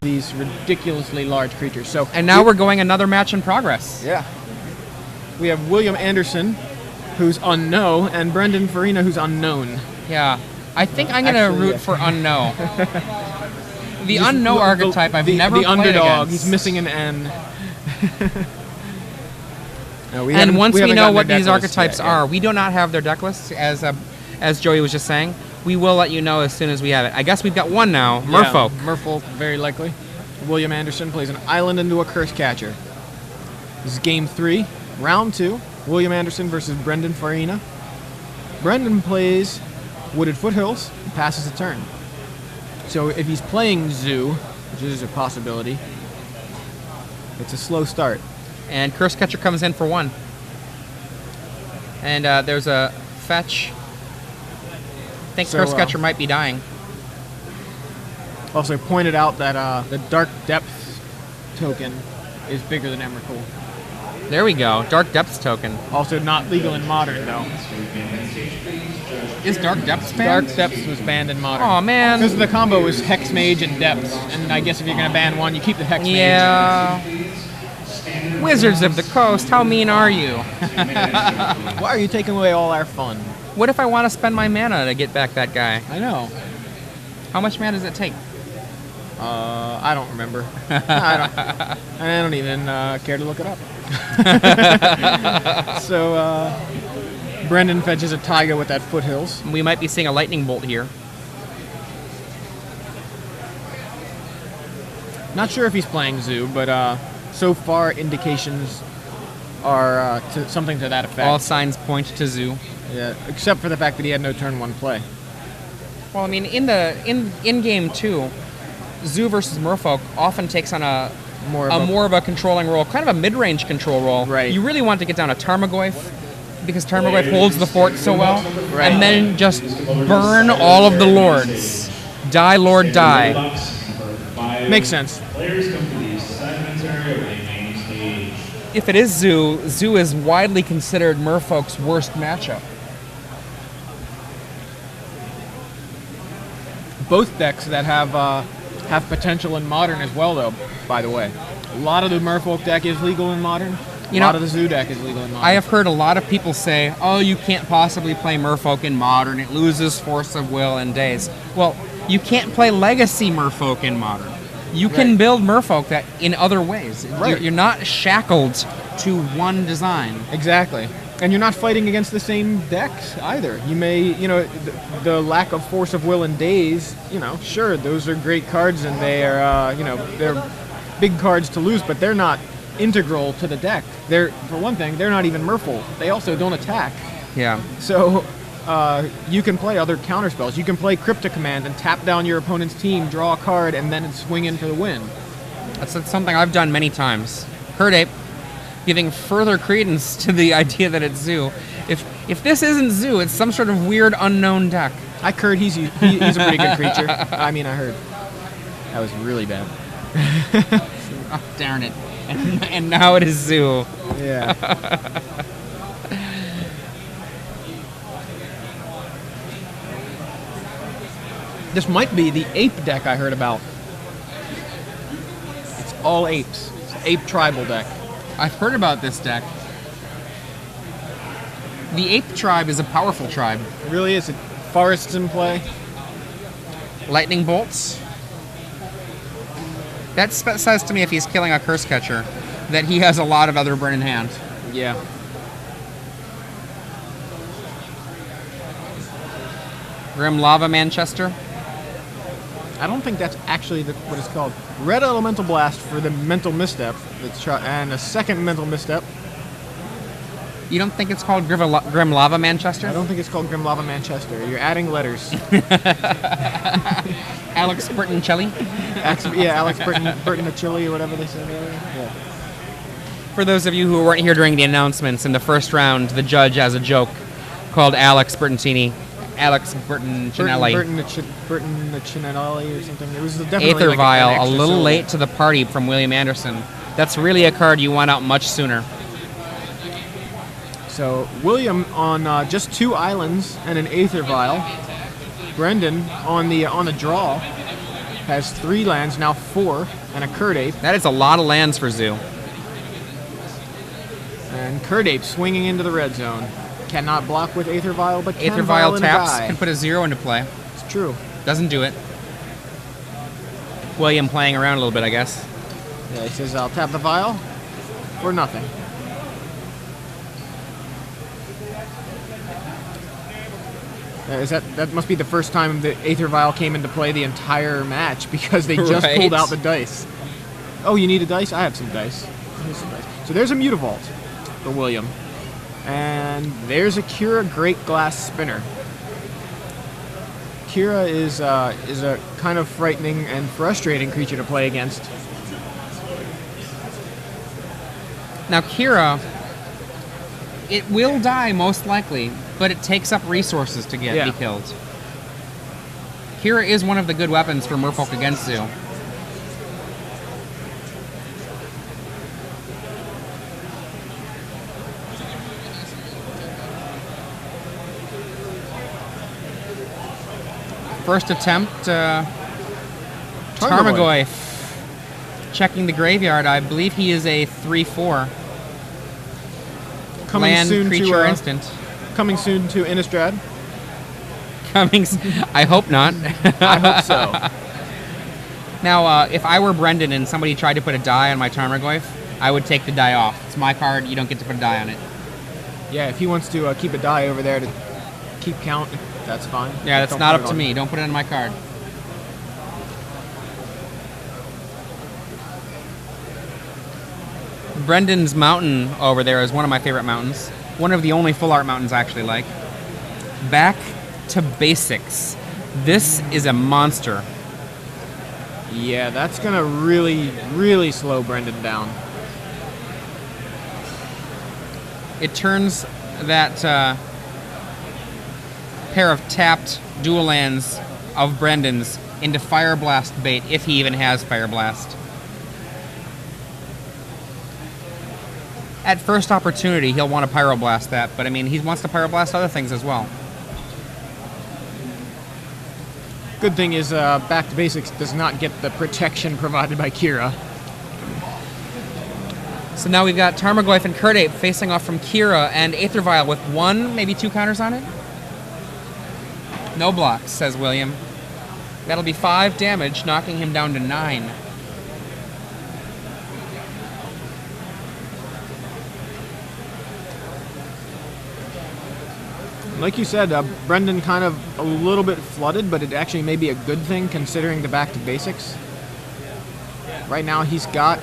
these ridiculously large creatures. So, and now we're going another match in progress. Yeah. We have William Anderson, who's unknown, and Brenden Farhina, who's unknown. Yeah. I think I'm going to root for unknown. The unknown archetype I've never played underdog. against. He's missing an N. No, and once we know what these archetypes are, we do not have their deck lists, as Joey was just saying. We will let you know as soon as we have it. I guess we've got one now, Merfolk. Yeah, Merfolk, very likely. William Anderson plays an island into a curse catcher. This is game 3, round 2. William Anderson versus Brenden Farhina. Brenden plays Wooded Foothills and passes the turn. So if he's playing Zoo, which is a possibility, it's a slow start. And Curse Catcher comes in for 1. And there's a fetch. I think Curse Catcher might be dying. Also pointed out that the Dark Depths token is bigger than Emrakul. There we go. Dark Depths token. Also not legal in Modern, though. Is Dark Depths banned? Dark Depths was banned in Modern. Oh man. Because the combo was Hex Mage and Depths. And I guess if you're going to ban one, you keep the Hex Mage. Yeah. Wizards of the Coast, how mean are you? Why are you taking away all our fun? What if I want to spend my mana to get back that guy? I know. How much mana does it take? I don't remember. I don't even care to look it up. So, Brenden fetches a Taiga with that Foothills. We might be seeing a lightning bolt here. Not sure if he's playing Zoo, but so far indications are something to that effect. All signs point to Zoo. Yeah, except for the fact that he had no turn 1 play. Well, I mean, in game 2, Zoo versus Merfolk often takes on more of a controlling role, kind of a mid-range control role. Right. You really want to get down a Tarmogoyf, because Tarmogoyf holds the fort so well, right. And then just burn all of the lords. Die, Lord, die. Makes sense. If it is Zoo, Zoo is widely considered Merfolk's worst matchup. Both decks that have potential in Modern as well, though, by the way. A lot of the Merfolk deck is legal in Modern. A lot of the Zoo deck is legal in Modern. I have heard a lot of people say, oh, you can't possibly play Merfolk in Modern. It loses Force of Will and Days. Well, you can't play Legacy Merfolk in Modern. You can build Merfolk that in other ways. Right. You're not shackled to one design. Exactly. And you're not fighting against the same decks either. You may, the lack of Force of Will and Days, sure, those are great cards and they are, they're big cards to lose, but they're not integral to the deck. For one thing, they're not even Merfolk. They also don't attack. Yeah. So you can play other counterspells. You can play Crypto Command and tap down your opponent's team, draw a card, and then swing in for the win. That's something I've done many times. Herd Ape, giving further credence to the idea that it's Zoo. If this isn't Zoo, it's some sort of weird unknown deck. I heard he's a pretty good creature. I mean, I heard. That was really bad. Oh, darn it. And now it is Zoo. Yeah. This might be the ape deck I heard about. It's all apes. It's an ape tribal deck. I've heard about this deck. The ape tribe is a powerful tribe. It really is. Forests in play. Lightning bolts. That says to me, if he's killing a Curse Catcher, that he has a lot of other burn in hand. Yeah. Grim Lava Manchester. I don't think that's actually what it's called. Red Elemental Blast for the Mental Misstep, and a second Mental Misstep. You don't think it's called Grim Lava Manchester? I don't think it's called Grim Lava Manchester. You're adding letters. Alex Bertoncelli? Alex Bertoncelli or whatever they said earlier. Yeah. For those of you who weren't here during the announcements, in the first round, the judge has a joke called Alex Bertoncelli. Alex Bertoncelli. Bertoncelli or something. It was definitely Aether like Vial, a little late to the party from William Anderson. That's really a card you want out much sooner. So William on just 2 islands and an Aether Vial. Brenden on the draw has 3 lands, now 4, and a Curd Ape. That is a lot of lands for Zoo. And Curd Ape swinging into the red zone. Cannot block with Aether Vial, but can Aether Vial Vial in a taps, die. can put a 0 into play. It's true. Doesn't do it. William playing around a little bit, I guess. Yeah, he says, I'll tap the Vial for nothing. That must be the first time the Aether Vial came into play the entire match, because they just Right. pulled out the dice. Oh, you need a dice? I have some dice. Here's some dice. So there's a Mutavault for William. And there's a Kira Great Glass Spinner. Kira is a kind of frightening and frustrating creature to play against. Now, Kira, it will die most likely, but it takes up resources to be killed. Kira is one of the good weapons for Merfolk against Zoo. First attempt, Tarmogoyf. Checking the graveyard, I believe he is a 3/4. Coming Land, soon creature, to instant. coming soon to Innistrad. I hope not. I hope so. Now, if I were Brenden and somebody tried to put a die on my Tarmogoyf, I would take the die off. It's my card, you don't get to put a die on it. Yeah, if he wants to keep a die over there to keep count, that's fine. Yeah, that's Don't not put up it to on. me. Don't put it on my card. Brendan's mountain over there is one of my favorite mountains. One of the only full art mountains I actually like. Back to basics. This is a monster. Yeah, that's going to really, really slow Brenden down. It turns that pair of tapped dual lands of Brendan's into Fire Blast bait, if he even has Fire Blast. At first opportunity, he'll want to Pyroblast that, but I mean, he wants to Pyroblast other things as well. Good thing is Back to Basics does not get the protection provided by Kira. So now we've got Tarmogoyf and Curd Ape facing off from Kira and Aether Vial with 1, maybe 2 counters on it. No blocks, says William. That'll be 5 damage, knocking him down to 9. Like you said, Brenden kind of a little bit flooded, but it actually may be a good thing considering the Back to Basics. Right now he's got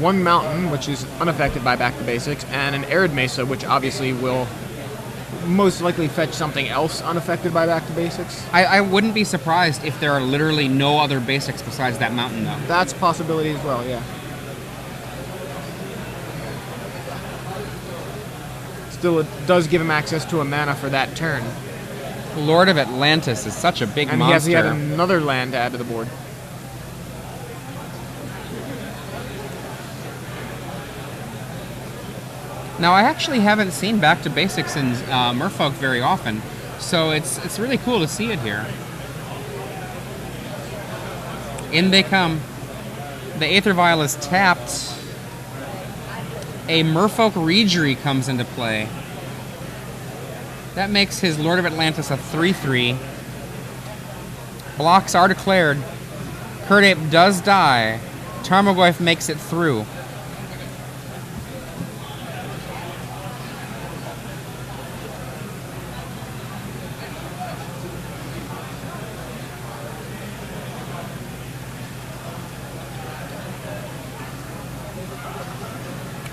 1 mountain, which is unaffected by Back to Basics, and an Arid Mesa, which obviously will most likely fetch something else unaffected by Back to Basics. I wouldn't be surprised if there are literally no other basics besides that mountain, though. That's a possibility as well, yeah. Still, it does give him access to a mana for that turn. Lord of Atlantis is such a big And monster. he has yet another land to add to the board. Now, I actually haven't seen Back to Basics in Merfolk very often, so it's really cool to see it here. In they come. The Aether Vial is tapped. A Merfolk Reejerey comes into play. That makes his Lord of Atlantis a 3/3. Blocks are declared. Curd Ape does die. Tarmogoyf makes it through.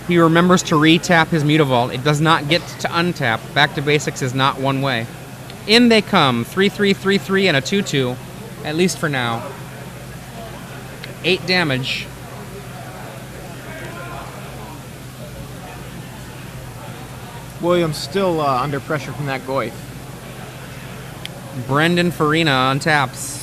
He remembers to re-tap his Mutavault. It does not get to untap. Back to Basics is not one way. In they come. 3/3, 3/3, and a 2/2. At least for now. 8 damage. William's still under pressure from that Goyf. Brenden Farhina untaps.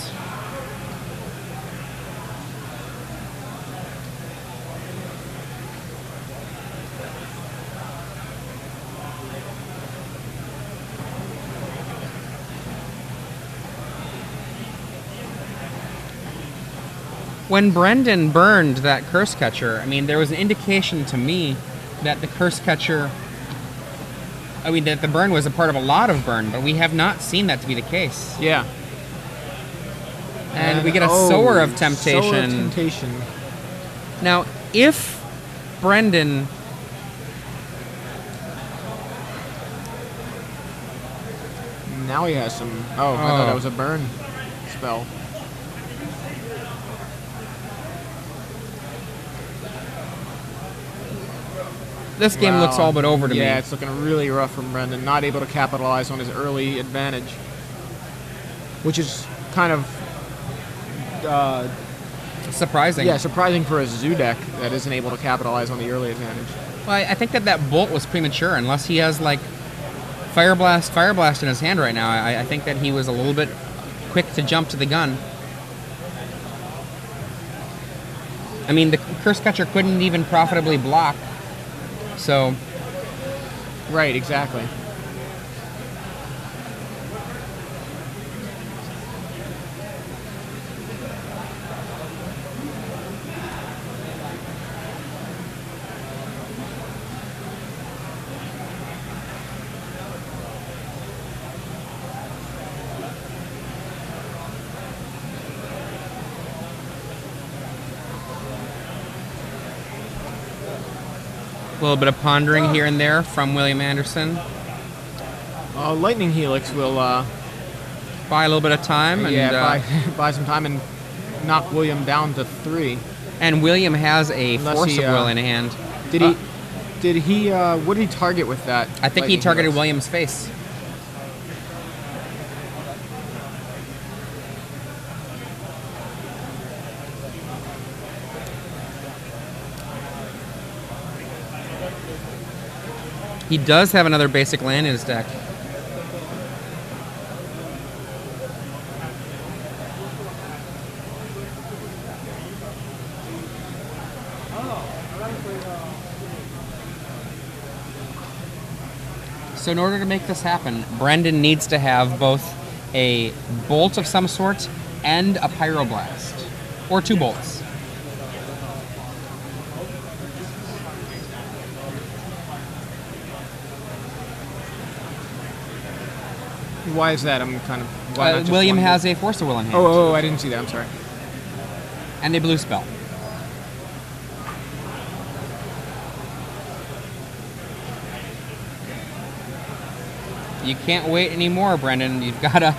When Brenden burned that Curse Catcher, I mean, there was an indication to me that the Curse Catcher, that the burn was a part of a lot of burn, but we have not seen that to be the case. Yeah. And we get a Sower of Temptation. Sower of Temptation. Now, if Brenden... Now he has some... Oh, I thought that was a burn spell. This game looks all but over to me. Yeah, it's looking really rough from Brenden. Not able to capitalize on his early advantage. Which is kind of... surprising. Yeah, surprising for a zoo deck that isn't able to capitalize on the early advantage. Well, I think that Bolt was premature, unless he has, like, Fire Blast in his hand right now. I think that he was a little bit quick to jump to the gun. I mean, the Curse Catcher couldn't even profitably block. So... Right, exactly. A little bit of pondering here and there from William Anderson. Lightning Helix will... buy a little bit of time. And, buy some time and knock William down to 3. And William has a Unless Force he, of Will in hand. Did he... what did he target with that? I think he Lightning targeted Helix? William's face. He does have another basic land in his deck. So in order to make this happen, Brenden needs to have both a bolt of some sort and a Pyroblast. Or 2 bolts. Why is that? I'm kind of... why not just William one has bolt? a Force of Will in hand. Oh, I didn't see that. I'm sorry. And a blue spell. You can't wait anymore, Brenden. You've gotta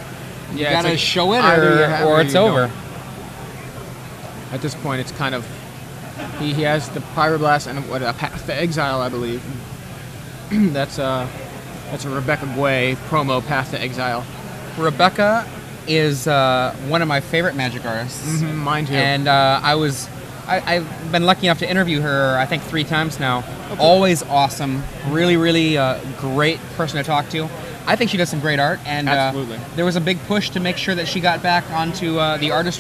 like show it, either you have or or it's you over. don't. At this point, it's kind of... He has the Pyroblast and a Path to Exile, I believe. That's a Rebecca Guay promo, Path to Exile. Rebecca is one of my favorite Magic artists. Mine too. And I've been lucky enough to interview her, I think 3 times now. Okay. Always awesome. Really, really great person to talk to. I think she does some great art. And absolutely. There was a big push to make sure that she got back onto the artist